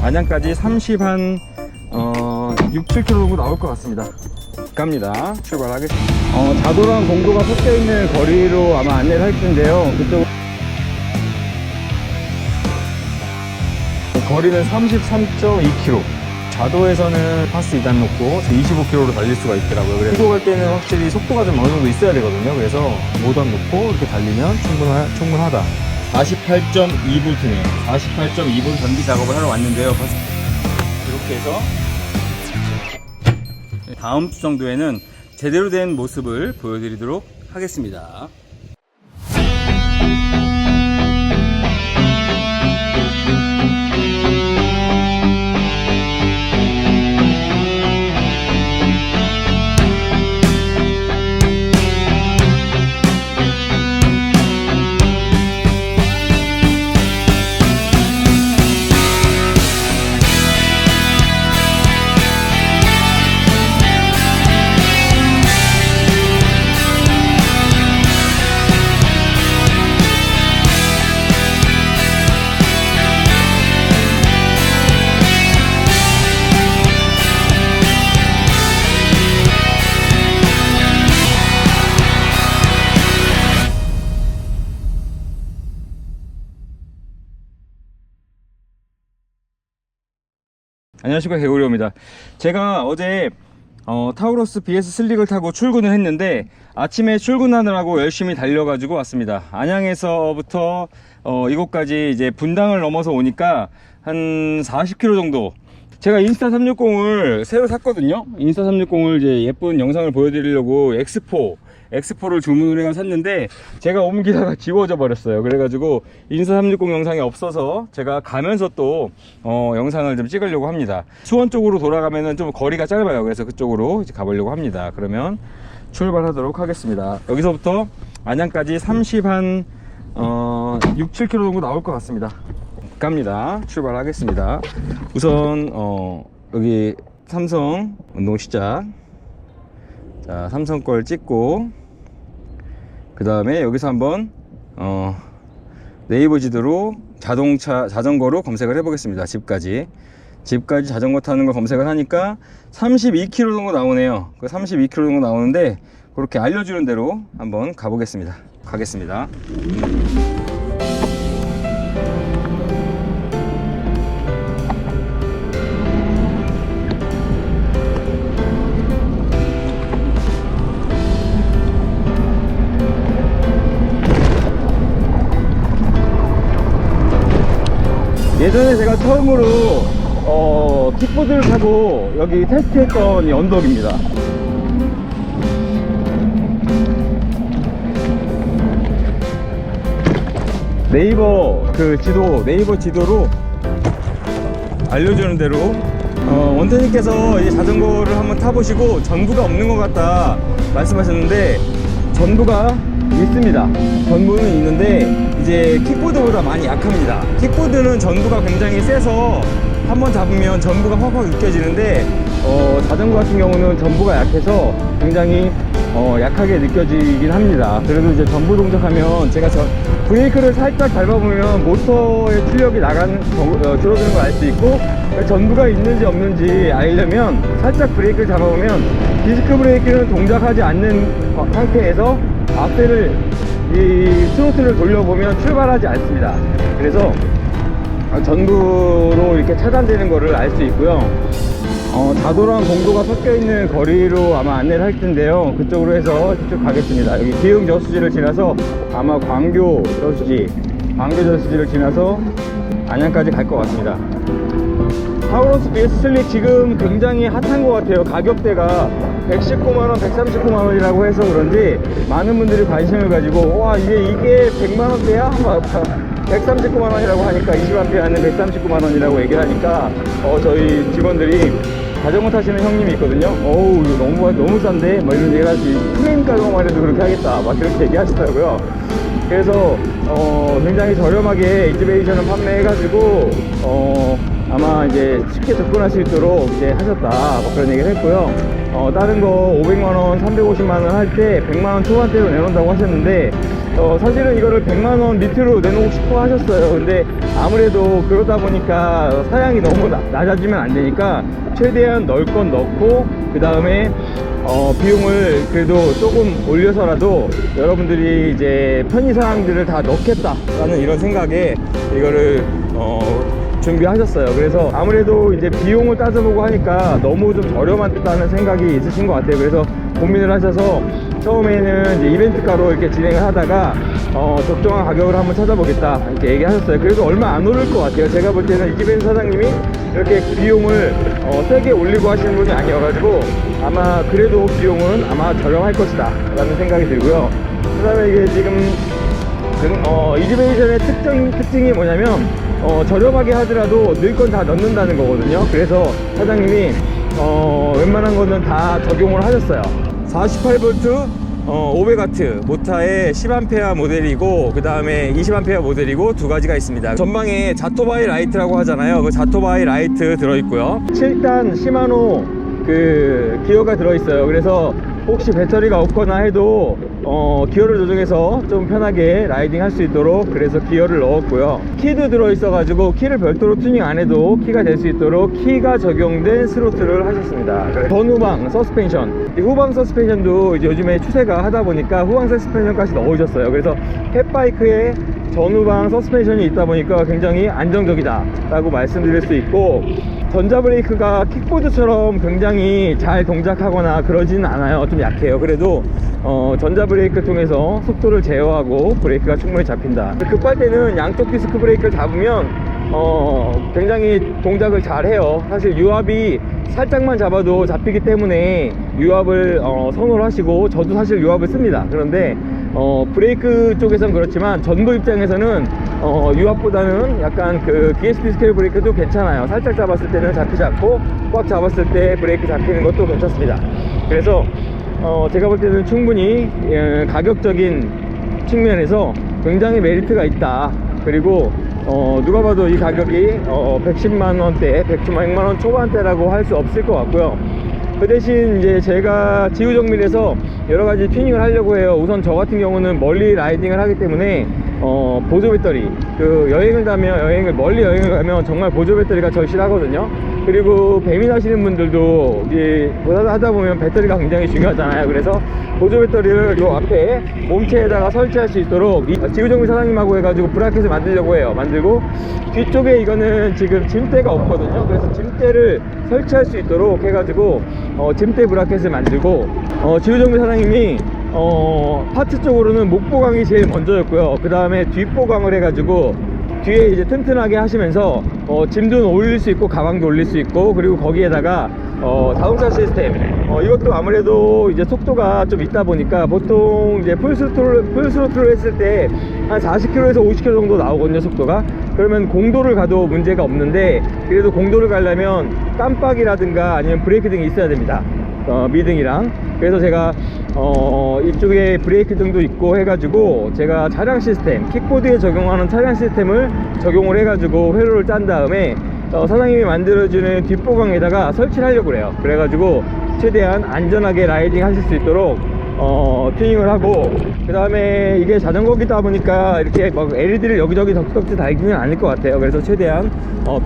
안양까지 6, 7km 정도 나올 것 같습니다. 갑니다. 출발하겠습니다. 자도랑 공도가 섞여 있는 거리로 아마 안내를 할 텐데요. 그쪽 거리는 33.2km. 자도에서는 파스 2단 놓고 25km로 달릴 수가 있더라고요. 그래서 시고 갈 때는 확실히 속도가 좀 어느 정도 있어야 되거든요. 그래서 5단 놓고 이렇게 달리면 충분하다. 48.2V네요. 48.2V 전기 작업을 하러 왔는데요. 이렇게 해서 다음 주 정도에는 제대로 된 모습을 보여드리도록 하겠습니다. 안녕하십니까, 개구리입니다. 제가 어제 타우러스 BS 슬릭을 타고 출근을 했는데 아침에 출근하느라고 열심히 달려가지고 왔습니다. 안양에서부터 이곳까지 이제 분당을 넘어서 오니까 한 40km 정도. 제가 인스타 360을 새로 샀거든요. 인스타 360을 이제 예쁜 영상을 보여드리려고 X4를 주문을 해서 샀는데 제가 옮기다가 지워져 버렸어요. 그래가지고 인스타 360 영상이 없어서 제가 가면서 또 영상을 좀 찍으려고 합니다. 수원 쪽으로 돌아가면은 좀 거리가 짧아요. 그래서 그쪽으로 이제 가보려고 합니다. 그러면 출발하도록 하겠습니다. 여기서부터 안양까지 6, 7km 정도 나올 것 같습니다. 갑니다. 출발하겠습니다. 우선 여기 삼성 운동시작, 자 삼성 걸 찍고 그 다음에 여기서 한번 네이버 지도로 자전거로 검색을 해 보겠습니다. 집까지 자전거 타는 거 검색을 하니까 32km 정도 나오네요. 그 32km 정도 나오는데 그렇게 알려주는 대로 한번 가겠습니다. 예전에 제가 처음으로 킥보드를 타고 여기 테스트했던 이 언덕입니다. 네이버 지도로 알려주는 대로 원태님께서 이 자전거를 한번 타보시고 전부가 없는 것 같다 말씀하셨는데 전부가 있습니다. 전부는 있는데 이제 킥보드보다 많이 약합니다. 킥보드는 전부가 굉장히 세서 한번 잡으면 전부가 확확 느껴지는데 자전거 같은 경우는 전부가 약해서 굉장히 약하게 느껴지긴 합니다. 그래도 이제 전부 동작하면 제가 브레이크를 살짝 밟아보면 모터의 출력이 줄어드는 걸 알 수 있고, 전부가 있는지 없는지 알려면 살짝 브레이크를 잡아보면 디스크 브레이크는 동작하지 않는 상태에서 앞대를 스로틀을 돌려보면 출발하지 않습니다. 그래서 전부로 이렇게 차단되는 거를 알 수 있고요. 자도랑 공도가 섞여 있는 거리로 아마 안내를 할 텐데요. 그쪽으로 해서 쭉 가겠습니다. 여기 기흥 저수지를 지나서 아마 광교 저수지를 지나서 안양까지 갈 것 같습니다. 타우러스 BS 슬릭 지금 굉장히 핫한 것 같아요. 가격대가 119만원, 139만원이라고 해서 그런지 많은 분들이 관심을 가지고, 와, 이게 100만원대야? 139만원이라고 하니까, 20A는 139만원이라고 얘기를 하니까, 저희 직원들이 자전거 타시는 형님이 있거든요. 어우, 이거 너무 싼데? 막 이런 얘기를 하지. 프레임 가격만 해도 그렇게 하겠다. 막 그렇게 얘기하시더라고요. 그래서, 굉장히 저렴하게 익스베이션을 판매해가지고, 아마 이제 쉽게 접근할 수 있도록 이제 하셨다, 뭐 그런 얘기를 했고요. 다른 거 500만원, 350만원 할 때 100만원 초반대로 내놓는다고 하셨는데, 사실은 이거를 100만원 밑으로 내놓고 싶어 하셨어요. 근데 아무래도 그러다 보니까 사양이 너무 낮아지면 안 되니까 최대한 넣을 건 넣고, 그 다음에 비용을 그래도 조금 올려서라도 여러분들이 이제 편의사항들을 다 넣겠다라는 이런 생각에 이거를 준비하셨어요. 그래서 아무래도 이제 비용을 따져보고 하니까 너무 좀 저렴하다는 생각이 있으신 것 같아요. 그래서 고민을 하셔서 처음에는 이제 이벤트가로 이렇게 진행을 하다가 적정한 가격을 한번 찾아보겠다 이렇게 얘기하셨어요. 그래도 얼마 안 오를 것 같아요. 제가 볼 때는 이집엔 사장님이 이렇게 비용을 세게 올리고 하시는 분이 아니어가지고 아마 그래도 비용은 아마 저렴할 것이다 라는 생각이 들고요. 그 다음에 이게 지금 이지베이션의 특징이 뭐냐면 저렴하게 하더라도 넣을 건 다 넣는다는 거거든요. 그래서 사장님이 웬만한 거는 다 적용을 하셨어요. 48V 500W 모타의 10A 모델이고, 그 다음에 20A 모델이고 두 가지가 있습니다. 전방에 자토바이 라이트라고 하잖아요. 그 자토바이 라이트 들어있고요. 7단 시마노 그 기어가 들어있어요. 그래서 혹시 배터리가 없거나 해도 기어를 조정해서 좀 편하게 라이딩 할 수 있도록 그래서 기어를 넣었고요. 키도 들어있어 가지고 키를 별도로 튜닝 안 해도 키가 될 수 있도록 키가 적용된 스로틀을 하셨습니다. 전후방 서스펜션, 이 후방 서스펜션도 이제 요즘에 추세가 하다 보니까 후방 서스펜션까지 넣으셨어요. 그래서 펫바이크에 전후방 서스펜션이 있다 보니까 굉장히 안정적이다 라고 말씀드릴 수 있고, 전자 브레이크가 킥보드처럼 굉장히 잘 동작하거나 그러지는 않아요. 좀 약해요. 그래도 전자 브레이크를 통해서 속도를 제어하고 브레이크가 충분히 잡힌다. 급할 때는 양쪽 디스크 브레이크를 잡으면 굉장히 동작을 잘 해요. 사실 유압이 살짝만 잡아도 잡히기 때문에 유압을 선호를 하시고, 저도 사실 유압을 씁니다. 그런데 브레이크 쪽에선 그렇지만 전부 입장에서는 유압보다는 약간 그 DSP 스케일 브레이크도 괜찮아요. 살짝 잡았을 때는 잡히지 않고 꽉 잡았을 때 브레이크 잡히는 것도 괜찮습니다. 그래서 제가 볼 때는 충분히 가격적인 측면에서 굉장히 메리트가 있다. 그리고 누가 봐도 이 가격이 110만원대, 100만원 초반대라고 할 수 없을 것 같고요. 그 대신 이제 제가 지우정밀에서 여러가지 튜닝을 하려고 해요. 우선 저 같은 경우는 멀리 라이딩을 하기 때문에 보조 배터리, 그 멀리 여행을 가면 정말 보조 배터리가 절실하거든요. 그리고 배민하시는 분들도 이제 하다 보면 배터리가 굉장히 중요하잖아요. 그래서 보조 배터리를 요 앞에 몸체에다가 설치할 수 있도록 지우정밀 사장님하고 해가지고 브라켓을 만들려고 해요. 만들고 뒤쪽에 이거는 지금 짐대가 없거든요. 그래서 짐대를 설치할 수 있도록 해가지고 짐대 브라켓을 만들고, 지우정밀 사장님이 파트 쪽으로는 목보강이 제일 먼저였고요. 그 다음에 뒷보강을 해가지고 뒤에 이제 튼튼하게 하시면서 짐도 올릴 수 있고 가방도 올릴 수 있고, 그리고 거기에다가 자동차 시스템, 이것도 아무래도 이제 속도가 좀 있다 보니까 보통 이제 풀스로틀을 했을 때 한 40km에서 50km 정도 나오거든요, 속도가. 그러면 공도를 가도 문제가 없는데, 그래도 공도를 가려면 깜빡이라든가 아니면 브레이크 등이 있어야 됩니다. 미등이랑. 그래서 제가 이쪽에 브레이크 등도 있고 해가지고 제가 차량 시스템, 킥보드에 적용하는 차량 시스템을 적용을 해가지고 회로를 짠 다음에 사장님이 만들어주는 뒷보강에다가 설치를 하려고 그래요. 그래가지고 최대한 안전하게 라이딩 하실 수 있도록 튜닝을 하고, 그 다음에 이게 자전거기다 보니까 이렇게 막 LED를 여기저기 덕지덕지 달기는 않을 것 같아요. 그래서 최대한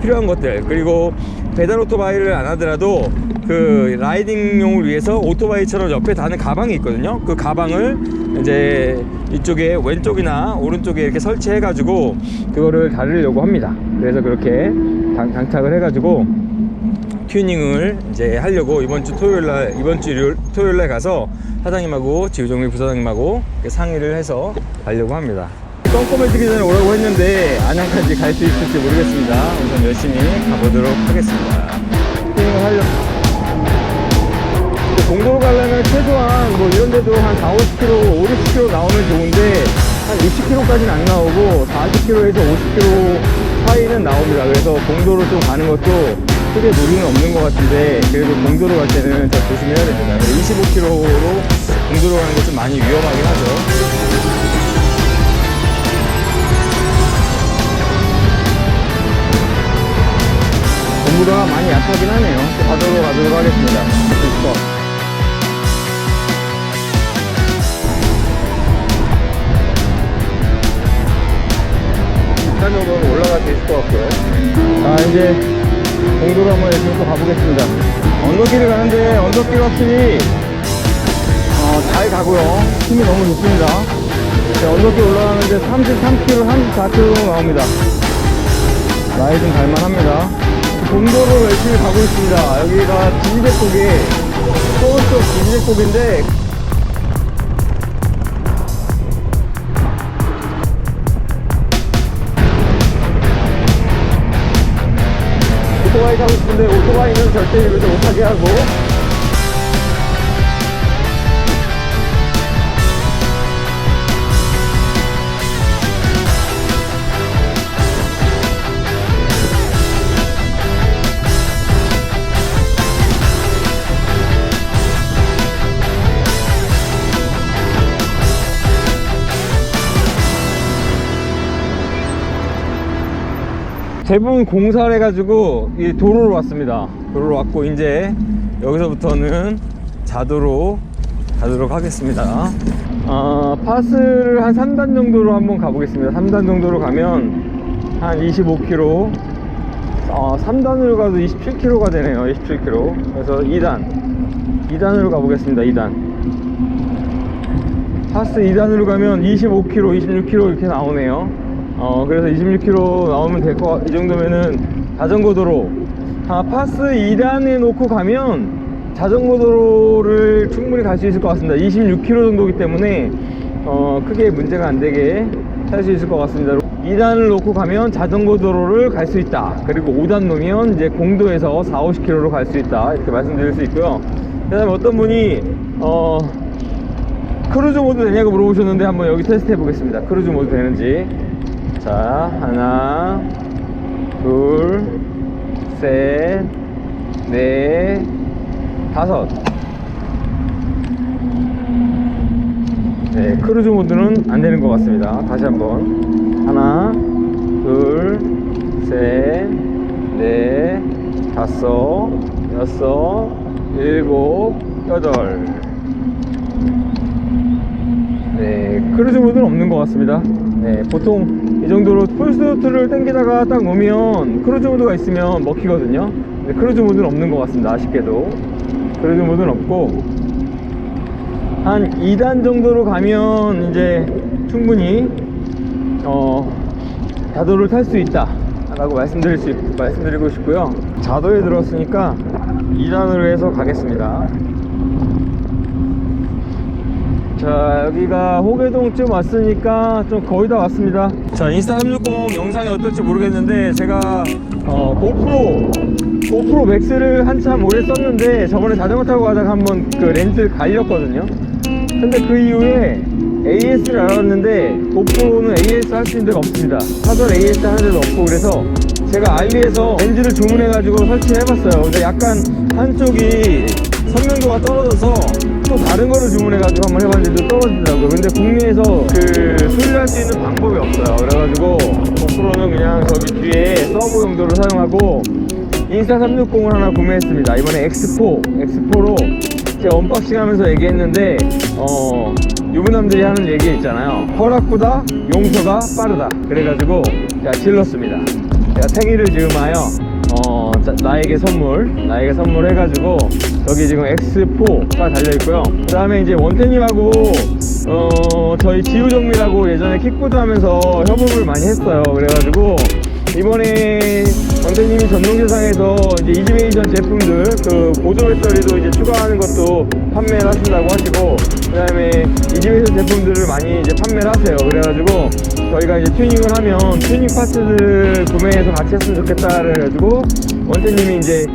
필요한 것들, 그리고 배달 오토바이를 안 하더라도 그 라이딩용을 위해서 오토바이처럼 옆에 다는 가방이 있거든요. 그 가방을 이제 이쪽에 왼쪽이나 오른쪽에 이렇게 설치해 가지고 그거를 다루려고 합니다. 그래서 그렇게 장착을 해 가지고 튜닝을 이제 하려고 이번 주 토요일날 가서 사장님하고 지우정밀 부사장님하고 상의를 해서 가려고 합니다. 똥꼬매지기 전에 오라고 했는데 안양까지 갈 수 있을지 모르겠습니다. 우선 열심히 가보도록 하겠습니다. 튜닝을 하려고. 공도로 가려면 최소한 뭐 이런데도 한 4, 50km, 5, 60km 나오면 좋은데 한 60km까지는 안 나오고 40km에서 50km 사이는 나옵니다. 그래서 공도로 좀 가는 것도 크게 무리는 없는 것 같은데, 그래도 공도로 갈 때는 더 조심해야 됩니다. 25km로 공도로 가는 것 좀 많이 위험하긴 하죠. 전부가 많이 약하긴 하네요. 자도로 가도록 하겠습니다. 일단 정도는 올라갈 수 있을 것 같고요. 자, 이제 공도로 한번 열심히 또 가보겠습니다. 언덕길을 가는데 언덕길 확실히 잘 가고요. 힘이 너무 좋습니다. 언덕길 올라가는데 33km, 34km 정도 나옵니다. 라이딩 갈만합니다. 공도로 열심히 가고 있습니다. 여기가 진지대폭이 서울쪽 진지대폭인데 오토바이 타고 싶은데 오토바이는 절대 이러지 못하게 하고 대부분 공사를 해가지고 이 도로로 왔습니다. 도로로 왔고 이제 여기서부터는 자도로 가도록 하겠습니다. 파스를 한 3단 정도로 한번 가보겠습니다. 3단 정도로 가면 한 25km 3단으로 가도 27km가 되네요. 27km. 그래서 2단으로 가보겠습니다. 2단 파스 2단으로 가면 25km 26km 이렇게 나오네요. 그래서 26km 나오면 될 거, 이 정도면은 자전거 도로. 파스 2단에 놓고 가면 자전거 도로를 충분히 갈 수 있을 것 같습니다. 26km 정도이기 때문에 크게 문제가 안 되게 할 수 있을 것 같습니다. 2단을 놓고 가면 자전거 도로를 갈 수 있다. 그리고 5단 놓으면 이제 공도에서 40-50km로 갈 수 있다. 이렇게 말씀드릴 수 있고요. 그 다음에 어떤 분이 크루즈 모드 되냐고 물어보셨는데 한번 여기 테스트 해보겠습니다. 크루즈 모드 되는지. 자, 하나, 둘, 셋, 넷, 다섯. 네, 크루즈 모드는 안 되는 것 같습니다. 다시 한번. 하나, 둘, 셋, 넷, 다섯, 여섯, 일곱, 여덟. 네, 크루즈 모드는 없는 것 같습니다. 네, 보통 이 정도로 풀스로틀을 당기다가 딱 놓으면 크루즈 모드가 있으면 먹히거든요. 근데 크루즈 모드는 없는 것 같습니다. 아쉽게도 크루즈 모드는 없고 한 2단 정도로 가면 이제 충분히 자도를 탈 수 있다 라고 말씀드리고 싶고요. 자도에 들었으니까 2단으로 해서 가겠습니다. 자, 여기가 호계동쯤 왔으니까 좀 거의 다 왔습니다. 자, 인스타 360 영상이 어떨지 모르겠는데 제가 고프로 맥스를 한참 오래 썼는데 저번에 자전거 타고 가다가 한번 그 렌즈 갈렸거든요. 근데 그 이후에 AS를 알았는데 고프로는 AS 할 수 있는 데가 없습니다. 사전 AS 하는 데도 없고, 그래서 제가 알리에서 렌즈를 주문해가지고 설치해봤어요. 근데 약간 한쪽이 선명도가 떨어져서 또 다른 거를 주문해가지고 한번 해봤는데 떨어지더라고요. 근데 국내에서 그 수리할 수 있는 방법이 없어요. 그래가지고 고프로는 그냥 저기 뒤에 서브 용도로 사용하고 인스타 360을 하나 구매했습니다. 이번에 X4로 제가 언박싱 하면서 얘기했는데 유부남들이 하는 얘기 있잖아요. 허락보다 용서가 빠르다. 그래가지고 제가 질렀습니다. 제가 생일을 즈음하여 나에게 선물 해가지고 여기 지금 X4가 달려있고요. 그 다음에 이제 원태님하고 저희 지우정미라고 예전에 킥보드 하면서 협업을 많이 했어요. 그래가지고 이번에 원태님이 전동세상에서 이제 이지메이션 제품들 그 보조 배터리도 이제 추가하는 것도 판매를 하신다고 하시고, 그 다음에 이지메이션 제품들을 많이 이제 판매를 하세요. 그래가지고 저희가 이제 튜닝을 하면 튜닝 파츠들 구매해서 같이 했으면 좋겠다 그래가지고 원태님이 이제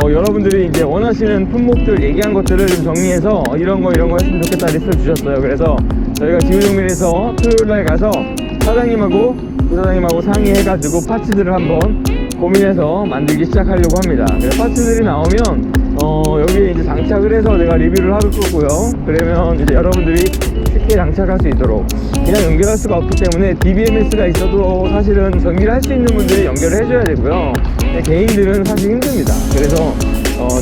여러분들이 이제 원하시는 품목들 얘기한 것들을 좀 정리해서 이런 거 했으면 좋겠다 리스트를 주셨어요. 그래서 저희가 지우정밀에서 토요일날 가서 부사장님하고 상의해가지고 파츠들을 한번 고민해서 만들기 시작하려고 합니다. 그래서 파츠들이 나오면 여기에 이제 장착을 해서 내가 리뷰를 할 거고요. 그러면 이제 여러분들이 쉽게 장착할 수 있도록 그냥 연결할 수가 없기 때문에 DBMS가 있어도 사실은 전기를 할 수 있는 분들이 연결을 해줘야 되고요. 개인들은 사실 힘듭니다. 그래서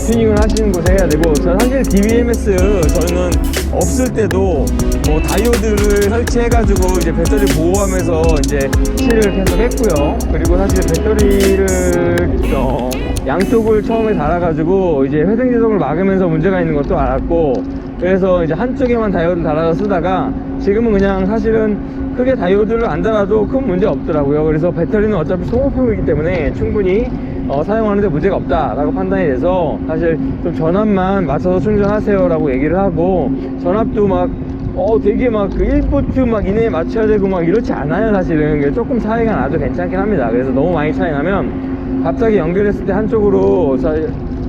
튜닝을 하시는 곳에 해야 되고, 사실 DBMS 저는 없을 때도 뭐 다이오드를 설치해가지고 이제 배터리 보호하면서 이제 실을 계속 했고요. 그리고 사실 배터리를 양쪽을 처음에 달아가지고 이제 회생제동을 막으면서 문제가 있는 것도 알았고, 그래서 이제 한쪽에만 다이오드를 달아서 쓰다가 지금은 그냥 사실은 크게 다이오드를 안 달아도 큰 문제 없더라고요. 그래서 배터리는 어차피 소모품이기 때문에 충분히 사용하는데 문제가 없다라고 판단이 돼서 사실 좀 전압만 맞춰서 충전하세요 라고 얘기를 하고, 전압도 막 되게 막 그 1V 막 이내에 맞춰야 되고 막 이렇지 않아요. 사실은 조금 차이가 나도 괜찮긴 합니다. 그래서 너무 많이 차이 나면 갑자기 연결했을 때 한쪽으로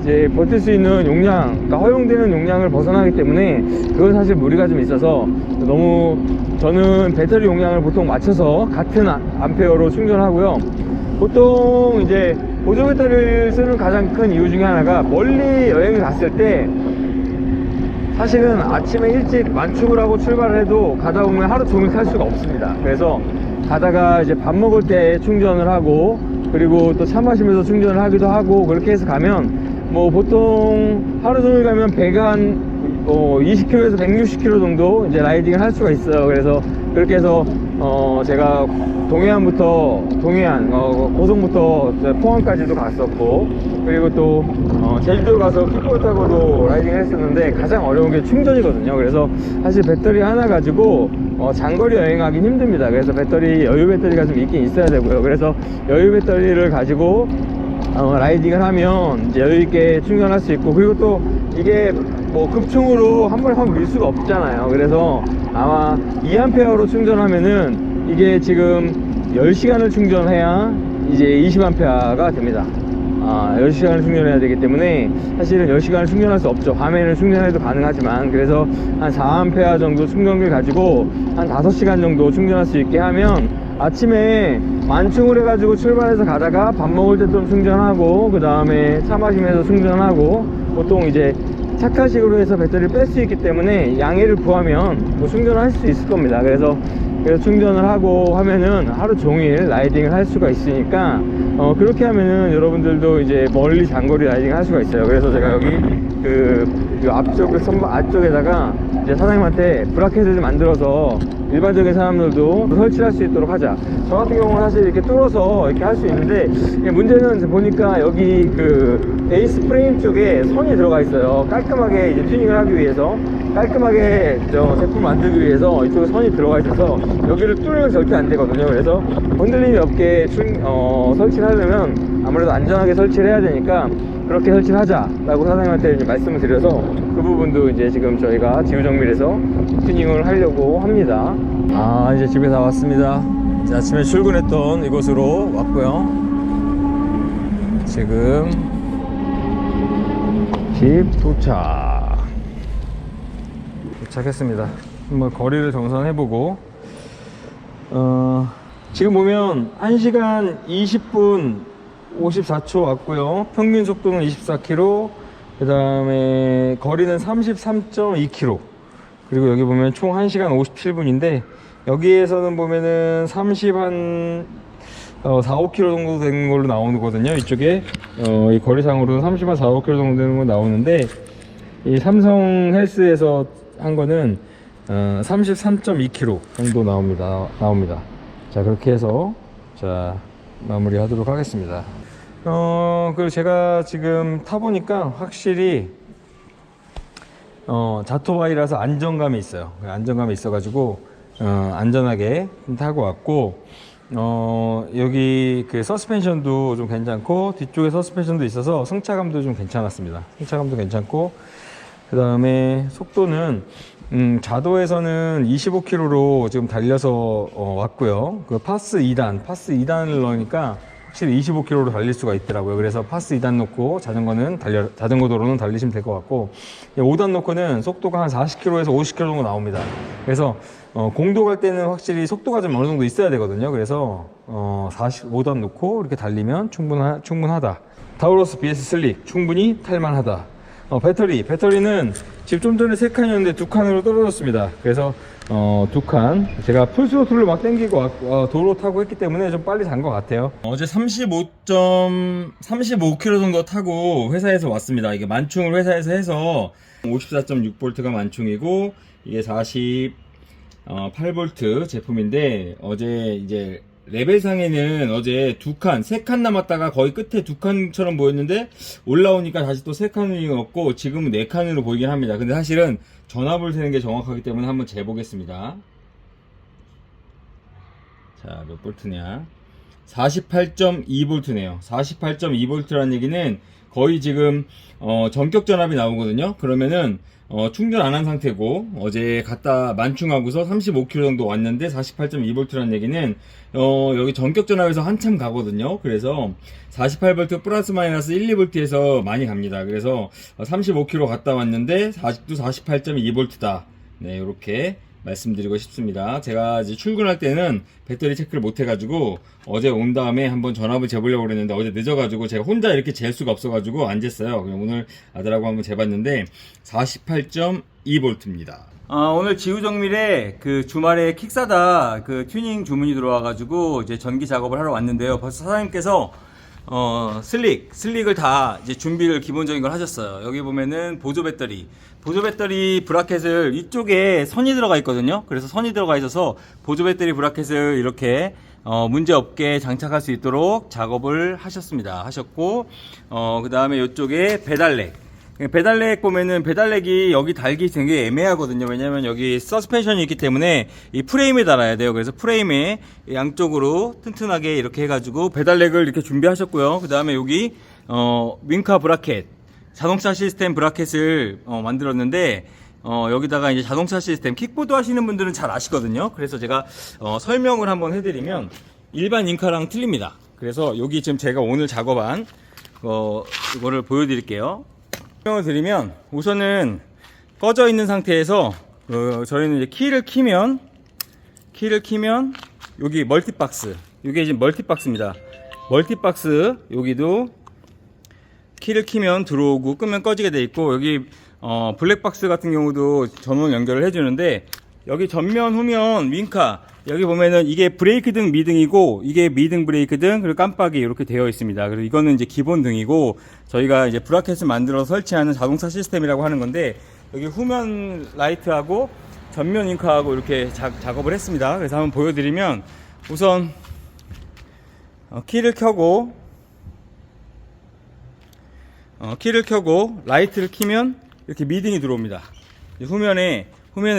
이제 버틸 수 있는 용량, 그러니까 허용되는 용량을 벗어나기 때문에 그건 사실 무리가 좀 있어서, 너무 저는 배터리 용량을 보통 맞춰서 같은 암페어로 충전하고요. 보통 이제 보조 배터리를 쓰는 가장 큰 이유 중에 하나가 멀리 여행을 갔을 때 사실은 아침에 일찍 만축을 하고 출발을 해도 가다 보면 하루 종일 탈 수가 없습니다. 그래서 가다가 이제 밥 먹을 때 충전을 하고, 그리고 또 차 마시면서 충전을 하기도 하고, 그렇게 해서 가면 뭐 보통 하루 종일 가면 배가 한 20km에서 160km 정도 이제 라이딩을 할 수가 있어요. 그래서 그렇게 해서 제가 동해안부터 고성부터 포항까지도 갔었고, 그리고 또 제주도 가서 킥보드 타고도 라이딩을 했었는데 가장 어려운 게 충전이거든요. 그래서 사실 배터리 하나 가지고 장거리 여행하기 힘듭니다. 그래서 여유 배터리가 좀 있긴 있어야 되고요. 그래서 여유 배터리를 가지고 라이딩을 하면 이제 여유있게 충전할 수 있고, 그리고 또 이게 뭐 급충으로 한 번에 확 밀 수가 없잖아요. 그래서 아마 2A로 충전하면은 이게 지금 10시간을 충전해야 이제 20A가 됩니다. 10시간을 충전해야 되기 때문에 사실은 10시간을 충전할 수 없죠. 밤에는 충전해도 가능하지만, 그래서 한 4A 정도 충전기를 가지고 한 5시간 정도 충전할 수 있게 하면 아침에 만충을 해가지고 출발해서 가다가 밥 먹을 때 좀 충전하고, 그 다음에 차 마시면서 충전하고, 보통 이제 착화식으로 해서 배터리를 뺄 수 있기 때문에 양해를 구하면 뭐 충전을 할 수 있을 겁니다. 그래서 충전을 하고 하면은 하루 종일 라이딩을 할 수가 있으니까 그렇게 하면은 여러분들도 이제 멀리 장거리 라이딩을 할 수가 있어요. 그래서 제가 여기 앞쪽에다가 이제 사장님한테 브라켓을 좀 만들어서 일반적인 사람들도 설치할 수 있도록 하자. 저 같은 경우는 사실 이렇게 뚫어서 이렇게 할 수 있는데, 문제는 보니까 여기 베이스 프레임 쪽에 선이 들어가 있어요. 깔끔하게 이제 튜닝을 하기 위해서, 깔끔하게 제품 만들기 위해서 이쪽에 선이 들어가 있어서 여기를 뚫으면 절대 안 되거든요. 그래서 흔들림이 없게 설치를 하려면 아무래도 안전하게 설치를 해야 되니까 그렇게 설치를 하자라고 사장님한테 이제 말씀을 드려서 그 부분도 이제 지금 저희가 지우정밀해서 튜닝을 하려고 합니다. 이제 집에 다 왔습니다. 아침에 출근했던 이곳으로 왔고요. 지금 집 도착했습니다. 한번 거리를 정산해보고, 지금 보면 1시간 20분 54초 왔고요. 평균 속도는 24km, 그 다음에 거리는 33.2km, 그리고 여기 보면 총 1시간 57분인데 여기에서는 보면은 4, 5km 정도 되는 걸로 나오거든요. 이쪽에 이 거리상으로는 30한 4, 5km 정도 되는 거 나오는데, 이 삼성 헬스에서 한 거는 33.2km 정도 나옵니다. 자, 그렇게 해서 마무리 하도록 하겠습니다. 그리고 제가 지금 타보니까 확실히 자토바이라서 안정감이 있어요. 안정감이 있어가지고 안전하게 타고 왔고, 여기 서스펜션도 좀 괜찮고, 뒤쪽에 서스펜션도 있어서 승차감도 좀 괜찮았습니다. 승차감도 괜찮고, 그 다음에 속도는 자도에서는 25km로 지금 달려서 왔고요. 파스 2단을 넣으니까 확실히 25km로 달릴 수가 있더라고요. 그래서 파스 2단 놓고 자전거 도로는 달리시면 될 것 같고, 5단 놓고는 속도가 한 40km에서 50km 정도 나옵니다. 그래서 공도 갈 때는 확실히 속도가 좀 어느 정도 있어야 되거든요. 그래서 5단 놓고 이렇게 달리면 충분하다. 타우로스 BS 슬릭 충분히 탈만하다. 배터리는 지금 좀 전에 3칸이었는데 2칸으로 떨어졌습니다. 그래서 2칸 제가 풀스로틀로 막 당기고 도로 타고 했기 때문에 좀 빨리 잔 것 같아요. 어제 35km 정도 타고 회사에서 왔습니다. 이게 만충을 회사에서 해서 54.6V가 만충이고 이게 48V 제품인데 어제 이제 레벨상에는 어제 3칸 남았다가 거의 끝에 2칸처럼 보였는데 올라오니까 다시 또 3칸이었고 지금은 4칸으로 보이긴 합니다. 근데 사실은 전압을 세는 게 정확하기 때문에 한번 재보겠습니다. 자, 몇 볼트냐? 48.2V네요. 48.2V라는 얘기는 거의 지금 전격 전압이 나오거든요. 그러면은 충전 안 한 상태고 어제 갔다 만충하고서 35km 정도 왔는데 48.2V라는 얘기는 여기 전격 전압에서 한참 가거든요. 그래서 48V 플러스 마이너스 1, 2V에서 많이 갑니다. 그래서 35km 갔다 왔는데 아직도 48.2V다. 네, 이렇게 말씀드리고 싶습니다. 제가 이제 출근할 때는 배터리 체크를 못 해가지고 어제 온 다음에 한번 전압을 재보려고 그랬는데 어제 늦어가지고 제가 혼자 이렇게 잴 수가 없어가지고 안 쟀어요. 그냥 오늘 아들하고 한번 재봤는데 48.2V입니다. 오늘 지우정밀에 그 주말에 킥사다 그 튜닝 주문이 들어와가지고 이제 전기 작업을 하러 왔는데요. 벌써 사장님께서 슬릭을 다 이제 준비를 기본적인 걸 하셨어요. 여기 보면은 보조 배터리 브라켓을 이쪽에 선이 들어가 있거든요. 그래서 선이 들어가 있어서 보조 배터리 브라켓을 이렇게 문제 없게 장착할 수 있도록 작업을 하셨고 그 다음에 이쪽에 배달렉 보면은 배달렉이 여기 달기 되게 애매하거든요. 왜냐면 여기 서스펜션이 있기 때문에 이 프레임에 달아야 돼요. 그래서 프레임에 양쪽으로 튼튼하게 이렇게 해가지고 배달렉을 이렇게 준비하셨고요. 그 다음에 여기 윙카 브라켓 자동차 시스템 브라켓을 만들었는데 여기다가 이제 자동차 시스템 킥보드 하시는 분들은 잘 아시거든요. 그래서 제가 설명을 한번 해드리면 일반 윙카랑 틀립니다. 그래서 여기 지금 제가 오늘 작업한 이거를 보여드릴게요. 설명을 드리면 우선은 꺼져 있는 상태에서 저희는 이제 키를 키면 여기 멀티박스, 이게 지금 멀티박스입니다. 멀티박스 여기도 키를 키면 들어오고 끄면 꺼지게 돼 있고 여기 블랙박스 같은 경우도 전원 연결을 해주는데 여기 전면 후면 윙카 여기 보면은 이게 브레이크 등 미등이고 이게 미등 브레이크 등 그리고 깜빡이 이렇게 되어 있습니다. 그리고 이거는 이제 기본 등이고 저희가 이제 브라켓을 만들어서 설치하는 자동차 시스템이라고 하는 건데 여기 후면 라이트하고 전면 윙카하고 이렇게 작업을 했습니다. 그래서 한번 보여드리면 우선 키를 켜고 라이트를 켜면 이렇게 미등이 들어옵니다. 후면에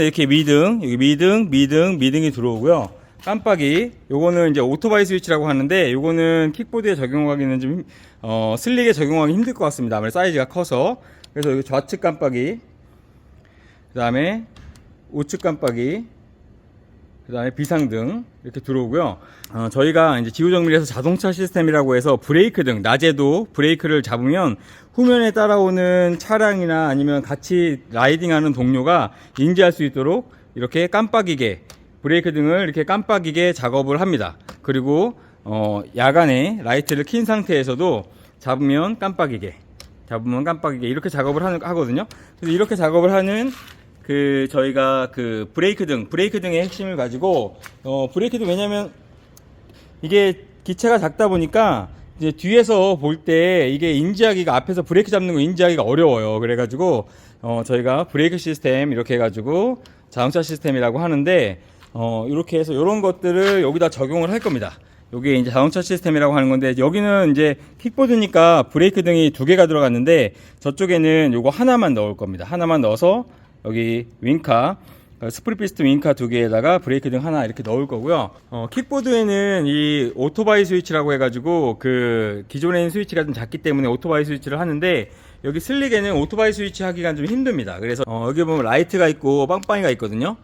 이렇게 여기 미등이 들어오고요. 깜빡이, 요거는 이제 오토바이 스위치라고 하는데, 요거는 킥보드에 적용하기는 좀, 슬릭에 적용하기 힘들 것 같습니다. 아무래도 사이즈가 커서. 그래서 여기 좌측 깜빡이, 그 다음에 우측 깜빡이, 그 다음에 비상등 이렇게 들어오고요. 저희가 이제 지구정밀에서 자동차 시스템이라고 해서 브레이크 등 낮에도 브레이크를 잡으면 후면에 따라오는 차량이나 아니면 같이 라이딩하는 동료가 인지할 수 있도록 이렇게 깜빡이게 브레이크 등을 이렇게 깜빡이게 작업을 합니다. 그리고 야간에 라이트를 킨 상태에서도 잡으면 깜빡이게 이렇게 작업을 하거든요. 그래서 이렇게 작업을 하는 저희가 브레이크 등의 핵심을 가지고, 브레이크 등 왜냐면, 이게 기체가 작다 보니까, 이제 뒤에서 볼 때, 이게 인지하기가, 앞에서 브레이크 잡는 거 인지하기가 어려워요. 그래가지고, 저희가 브레이크 시스템, 이렇게 해가지고, 자동차 시스템이라고 하는데, 이렇게 해서, 요런 것들을 여기다 적용을 할 겁니다. 요게 이제 자동차 시스템이라고 하는 건데, 여기는 이제 킥보드니까 브레이크 등이 2개가 들어갔는데, 저쪽에는 요거 하나만 넣을 겁니다. 하나만 넣어서, 여기 윙카, 스프릿피스트 윙카 2개에다가 브레이크 등 하나 이렇게 넣을 거고요. 킥보드에는 이 오토바이 스위치라고 해가지고 기존에 있는 스위치가 좀 작기 때문에 오토바이 스위치를 하는데 여기 슬릭에는 오토바이 스위치 하기가 좀 힘듭니다. 그래서 여기 보면 라이트가 있고 빵빵이가 있거든요.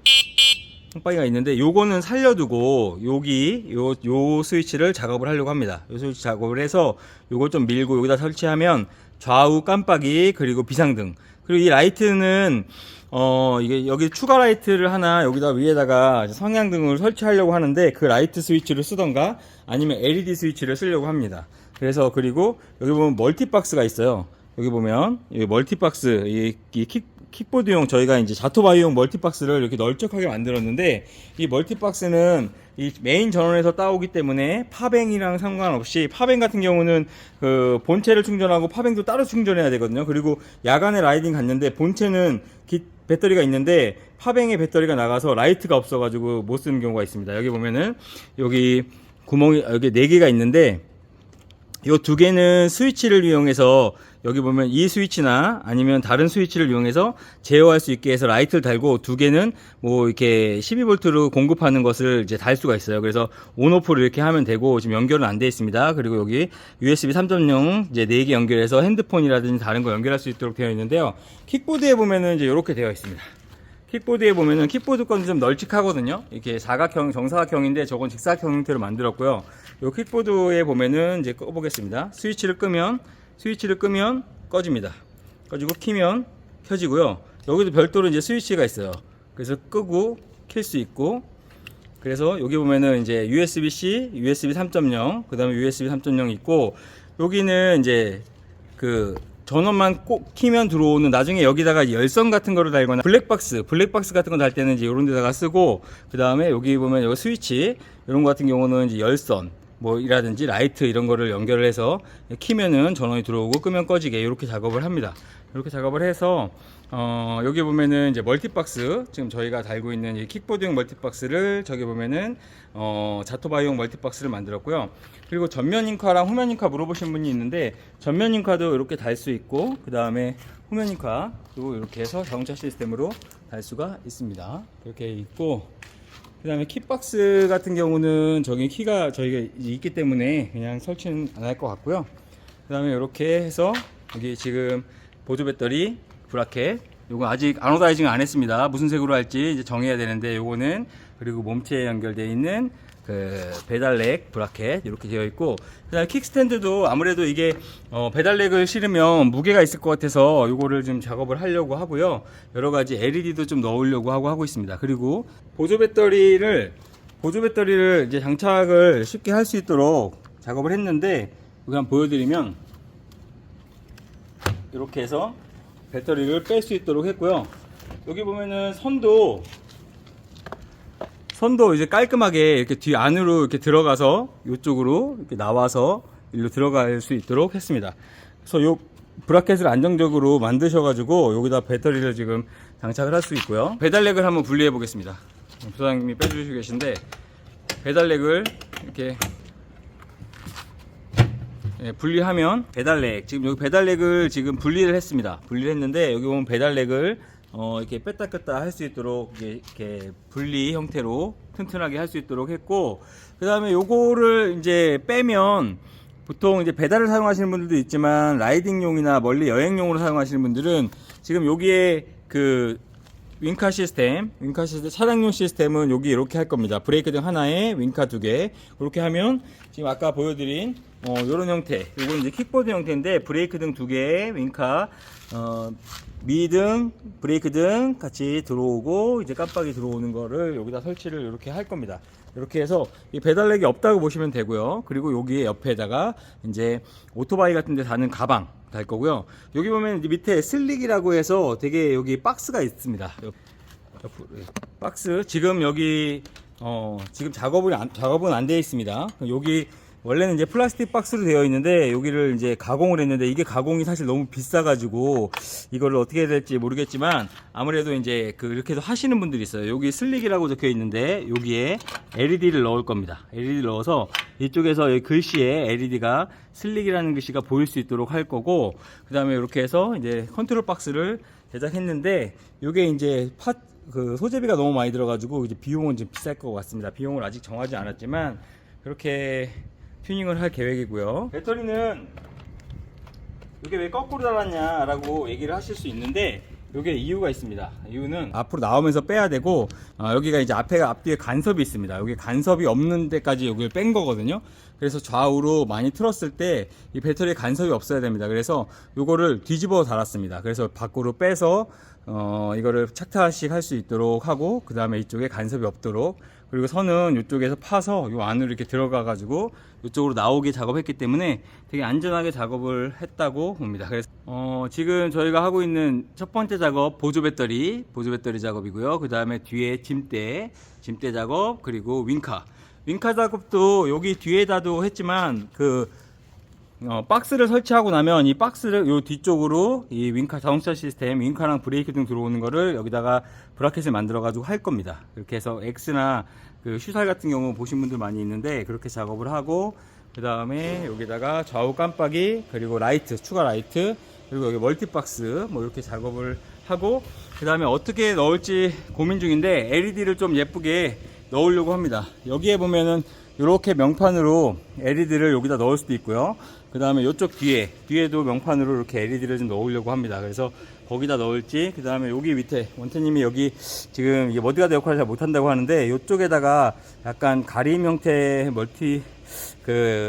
빵빵이가 있는데 요거는 살려두고 여기 요 스위치를 작업을 하려고 합니다. 요 스위치 작업을 해서 요거 좀 밀고 여기다 설치하면 좌우 깜빡이 그리고 비상등 그리고 이 라이트는 이게 여기 추가 라이트를 하나 여기다 위에다가 성향등을 설치하려고 하는데 그 라이트 스위치를 쓰던가 아니면 LED 스위치를 쓰려고 합니다. 그래서 그리고 여기 보면 멀티박스가 있어요. 여기 보면 이 멀티박스 이 킥보드용 저희가 이제 자토바이용 멀티박스를 이렇게 널쩍하게 만들었는데, 이 멀티박스는 이 메인 전원에서 따오기 때문에 파뱅이랑 상관없이, 파뱅 같은 경우는 그 본체를 충전하고 파뱅도 따로 충전해야 되거든요. 그리고 야간에 라이딩 갔는데 본체는 배터리가 있는데 파뱅에 배터리가 나가서 라이트가 없어가지고 못 쓰는 경우가 있습니다. 여기 보면은 여기 구멍이 여기 4개가 있는데, 이 2개는 스위치를 이용해서, 여기 보면 이 스위치나 아니면 다른 스위치를 이용해서 제어할 수 있게 해서 라이트를 달고, 2개는 뭐 이렇게 12V로 공급하는 것을 이제 달 수가 있어요. 그래서 온오프를 이렇게 하면 되고, 지금 연결은 안 되어 있습니다. 그리고 여기 USB 3.0 이제 4개 연결해서 핸드폰이라든지 다른 거 연결할 수 있도록 되어 있는데요. 킥보드에 보면은 이제 이렇게 되어 있습니다. 킥보드에 보면은 킥보드 건이 좀 널찍하거든요. 이렇게 사각형, 정사각형인데 저건 직사각형 형태로 만들었고요. 요 킥보드에 보면은 이제 꺼보겠습니다. 스위치를 끄면 꺼집니다. 꺼지고 키면 켜지고요. 여기도 별도로 이제 스위치가 있어요. 그래서 끄고 켤 수 있고, 그래서 여기 보면은 이제 USB-C, USB 3.0, 그 다음에 USB 3.0 있고, 여기는 이제 그 전원만 꼭 키면 들어오는, 나중에 여기다가 열선 같은 거를 달거나 블랙박스 같은 거 달 때는 이제 이런 데다가 쓰고, 그 다음에 여기 보면 여기 스위치 이런 거 같은 경우는 이제 열선 뭐 이라든지 라이트 이런 거를 연결을 해서 키면은 전원이 들어오고 끄면 꺼지게 이렇게 작업을 합니다. 이렇게 작업을 해서 여기 보면은 이제 멀티박스, 지금 저희가 달고 있는 이 킥보드용 멀티박스를 저기 보면은 자토바이용 멀티박스를 만들었고요. 그리고 전면 잉카랑 후면 잉카 물어보신 분이 있는데, 전면 잉카도 이렇게 달 수 있고, 그 다음에 후면 잉카도 이렇게 해서 자동차 시스템으로 달 수가 있습니다. 이렇게 있고, 그 다음에 킥박스 같은 경우는 저기 키가 저희가 있기 때문에 그냥 설치는 안 할 것 같고요. 그 다음에 이렇게 해서 여기 지금 보조 배터리 브라켓, 요거 아직 아노다이징 안 했습니다. 무슨 색으로 할지 이제 정해야 되는데, 요거는, 그리고 몸체에 연결되어 있는 그 배달렉 브라켓 이렇게 되어 있고, 그다음에 킥스탠드도 아무래도 이게 배달렉을 실으면 무게가 있을 것 같아서 요거를 좀 작업을 하려고 하고요. 여러 가지 LED도 좀 넣으려고 하고 있습니다. 그리고 보조 배터리를 이제 장착을 쉽게 할 수 있도록 작업을 했는데, 여기 한번 보여드리면 이렇게 해서 배터리를 뺄 수 있도록 했고요. 여기 보면은 선도 이제 깔끔하게 이렇게 뒤 안으로 이렇게 들어가서 이쪽으로 이렇게 나와서 일로 들어갈 수 있도록 했습니다. 그래서 요 브라켓을 안정적으로 만드셔가지고 여기다 배터리를 지금 장착을 할 수 있고요. 배달렉을 한번 분리해 보겠습니다. 부사장님이 빼주시고 계신데, 배달렉을 이렇게 분리하면 배달렉, 지금 여기 배달렉을 지금 분리를 했습니다. 분리를 했는데, 여기 보면 배달렉을 이렇게 뺐다 꼈다 할 수 있도록 이렇게 분리 형태로 튼튼하게 할 수 있도록 했고, 그 다음에 요거를 이제 빼면, 보통 이제 배달을 사용하시는 분들도 있지만 라이딩용이나 멀리 여행용으로 사용하시는 분들은 지금 여기에 그 윙카 시스템 차량용 시스템은 여기 이렇게 할 겁니다. 브레이크 등 하나에 윙카 2개, 이렇게 하면 지금 아까 보여드린 요런 형태, 요거는 이제 킥보드 형태인데, 브레이크 등 2개에 윙카, 미등, 브레이크 등 같이 들어오고, 이제 깜빡이 들어오는 거를 여기다 설치를 이렇게 할 겁니다. 이렇게 해서 이 배달렉이 없다고 보시면 되고요. 그리고 여기에 옆에다가 이제 오토바이 같은 데 다는 가방 달 거고요. 여기 보면 이제 밑에 슬릭이라고 해서 되게 여기 박스가 있습니다. 박스, 지금 여기 지금 작업은 안 되어 있습니다. 여기 원래는 이제 플라스틱 박스로 되어 있는데, 여기를 이제 가공을 했는데, 이게 가공이 사실 너무 비싸가지고 이거를 어떻게 해야 될지 모르겠지만, 아무래도 이제 그렇게 해서 하시는 분들이 있어요. 여기 슬릭이라고 적혀 있는데, 여기에 LED를 넣을 겁니다. LED를 넣어서 이쪽에서 여기 글씨에 LED가 슬릭이라는 글씨가 보일 수 있도록 할 거고, 그 다음에 이렇게 해서 이제 컨트롤 박스를 제작했는데, 이게 이제 그 소재비가 너무 많이 들어가지고 이제 비용은 좀 비쌀 것 같습니다. 비용을 아직 정하지 않았지만 그렇게 튜닝을 할 계획이고요. 배터리는 이게 왜 거꾸로 달았냐 라고 얘기를 하실 수 있는데, 이게 이유가 있습니다. 이유는 앞으로 나오면서 빼야 되고, 여기가 이제 앞뒤에 간섭이 있습니다. 여기 간섭이 없는 데까지 여기를 뺀 거거든요. 그래서 좌우로 많이 틀었을 때 이 배터리에 간섭이 없어야 됩니다. 그래서 요거를 뒤집어 달았습니다. 그래서 밖으로 빼서 이거를 착타식 할 수 있도록 하고, 그 다음에 이쪽에 간섭이 없도록 그리고 선은 이쪽에서 파서 요 안으로 이렇게 들어가 가지고 이쪽으로 나오게 작업했기 때문에 되게 안전하게 작업을 했다고 봅니다. 그래서 지금 저희가 하고 있는 첫 번째 작업 보조 배터리 작업이고요. 그 다음에 뒤에 짐대 작업, 그리고 윙카 작업도 여기 뒤에다도 했지만 박스를 설치하고 나면 이 박스를 요 뒤쪽으로 이 윙카 자동차 시스템, 윙카랑 브레이크 등 들어오는 거를 여기다가 브라켓을 만들어 가지고 할 겁니다. 이렇게 해서 X나 슈살 같은 경우 보신 분들 많이 있는데 그렇게 작업을 하고, 그 다음에 여기다가 좌우 깜빡이, 그리고 라이트, 추가 라이트, 그리고 여기 멀티박스 뭐 이렇게 작업을 하고, 그 다음에 어떻게 넣을지 고민 중인데 LED를 좀 예쁘게 넣으려고 합니다. 여기에 보면은 이렇게 명판으로 LED를 여기다 넣을 수도 있고요. 그 다음에 이쪽 뒤에도 명판으로 이렇게 LED를 좀 넣으려고 합니다. 그래서 거기다 넣을지, 그 다음에 여기 밑에 원태님이 여기 지금 이게 머드가드 역할을 잘 못한다고 하는데 이쪽에다가 약간 가림 형태의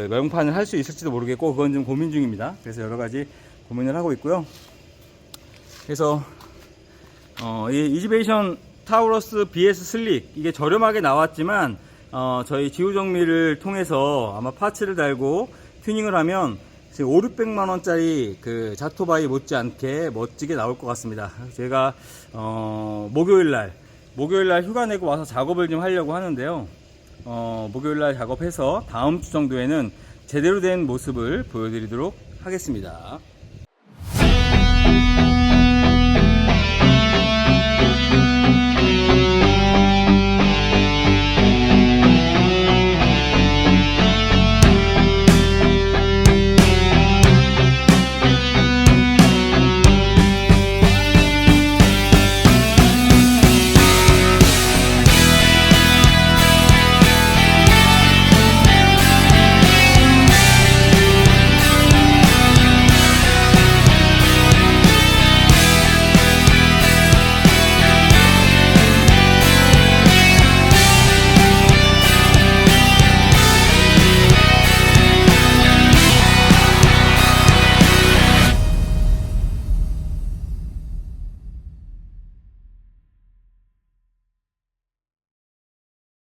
명판을 할 수 있을지도 모르겠고, 그건 좀 고민 중입니다. 그래서 여러 가지 고민을 하고 있고요. 그래서 이 이지베이션 타우러스 BS 슬릭, 이게 저렴하게 나왔지만 저희 지우정미를 통해서 아마 파츠를 달고 튜닝을 하면 지금 500~600만원짜리 그 자토바이 못지않게 멋지게 나올 것 같습니다. 제가 목요일날 휴가 내고 와서 작업을 좀 하려고 하는데요. 목요일날 작업해서 다음 주 정도에는 제대로 된 모습을 보여드리도록 하겠습니다.